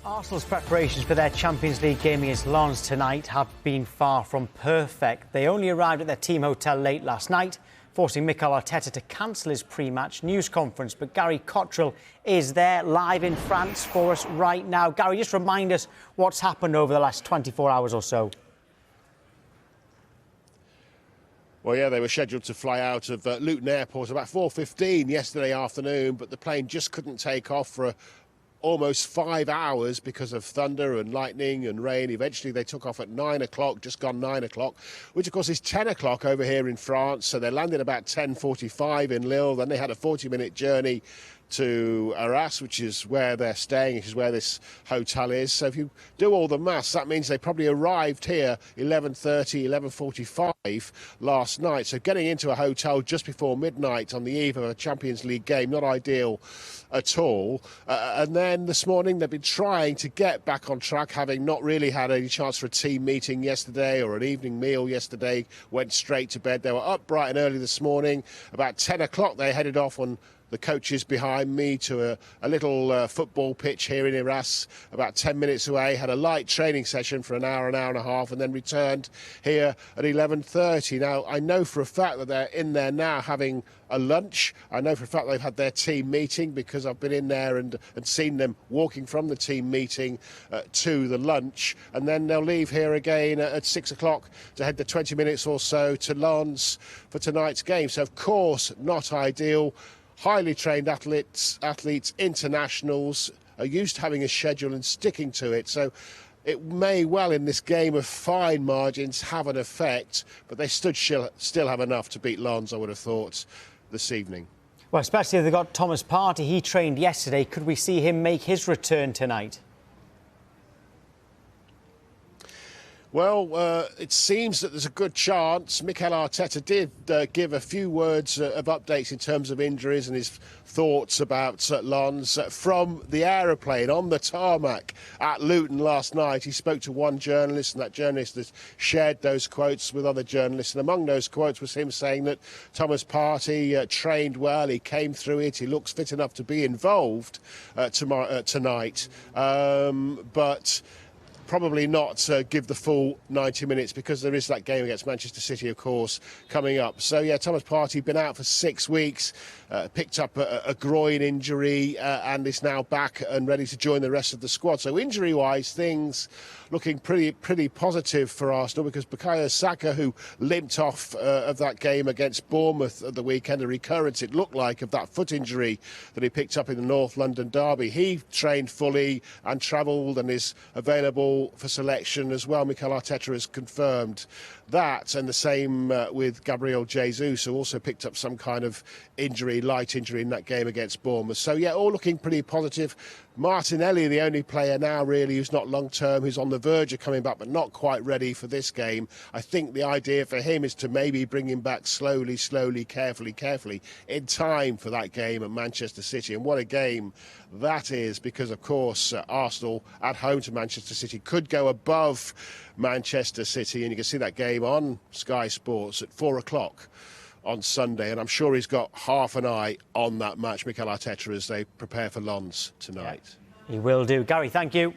Arsenal's preparations for their Champions League game against Lens tonight have been far from perfect. They only arrived at their team hotel late last night, forcing Mikel Arteta to cancel his pre-match news conference. But Gary Cottrell is there live in France for us right now. Gary, just remind us what's happened over the last 24 hours or so. Well, yeah, they were scheduled to fly out of Luton Airport about 4:15 yesterday afternoon, but the plane just couldn't take off for almost 5 hours because of thunder and lightning and rain. Eventually they took off at 9 o'clock, just gone 9 o'clock, which of course is 10 o'clock over here in France. So they landed about 10:45 in Lille. Then they had a 40-minute journey to Arras, which is where they're staying, which is where this hotel is. So if you do all the maths, that means they probably arrived here 11:30, 11:45 last night. So getting into a hotel just before midnight on the eve of a Champions League game, not ideal at all. And then this morning they've been trying to get back on track, having not really had any chance for a team meeting yesterday or an evening meal yesterday, went straight to bed. They were up bright and early this morning. About 10 o'clock they headed off on the coaches behind me to a little football pitch here in Arras, about 10 minutes away, had a light training session for an hour and a half, and then returned here at 11:30. Now, I know for a fact that they're in there now having a lunch. I know for a fact they've had their team meeting because I've been in there and seen them walking from the team meeting to the lunch, and then they'll leave here again at 6 o'clock to head the 20 minutes or so to Lens for tonight's game. So, of course, not ideal. Highly trained athletes, internationals, are used to having a schedule and sticking to it. So it may well, in this game of fine margins, have an effect, but they still have enough to beat Lens, I would have thought, this evening. Well, especially if they've got Thomas Partey. He trained yesterday. Could we see him make his return tonight? Well, it seems that there's a good chance. Mikel Arteta did give a few words of updates in terms of injuries and his thoughts about Lens from the aeroplane on the tarmac at Luton last night. He spoke to one journalist, and that journalist has shared those quotes with other journalists. And among those quotes was him saying that Thomas Partey trained well, he came through it, he looks fit enough to be involved tonight. But probably not give the full 90 minutes because there is that game against Manchester City, of course, coming up. So, yeah, Thomas Partey been out for 6 weeks, picked up a groin injury and is now back and ready to join the rest of the squad. So, injury-wise, things looking pretty positive for Arsenal because Bukayo Saka, who limped off of that game against Bournemouth at the weekend, a recurrence, it looked like, of that foot injury that he picked up in the North London derby. He trained fully and travelled and is available for selection as well. Mikel Arteta has confirmed that, and the same with Gabriel Jesus, who also picked up some kind of injury, light injury in that game against Bournemouth. So, yeah, all looking pretty positive. Martinelli, the only player now really who's not long-term, who's on the verge of coming back but not quite ready for this game. I think the idea for him is to maybe bring him back slowly, carefully, in time for that game at Manchester City. And what a game that is, because, of course, Arsenal at home to Manchester City could go above Manchester City, and you can see that game on Sky Sports at 4 o'clock on Sunday, and I'm sure he's got half an eye on that match, Mikel Arteta, as they prepare for Lens tonight. Yeah, he will do. Gary, thank you.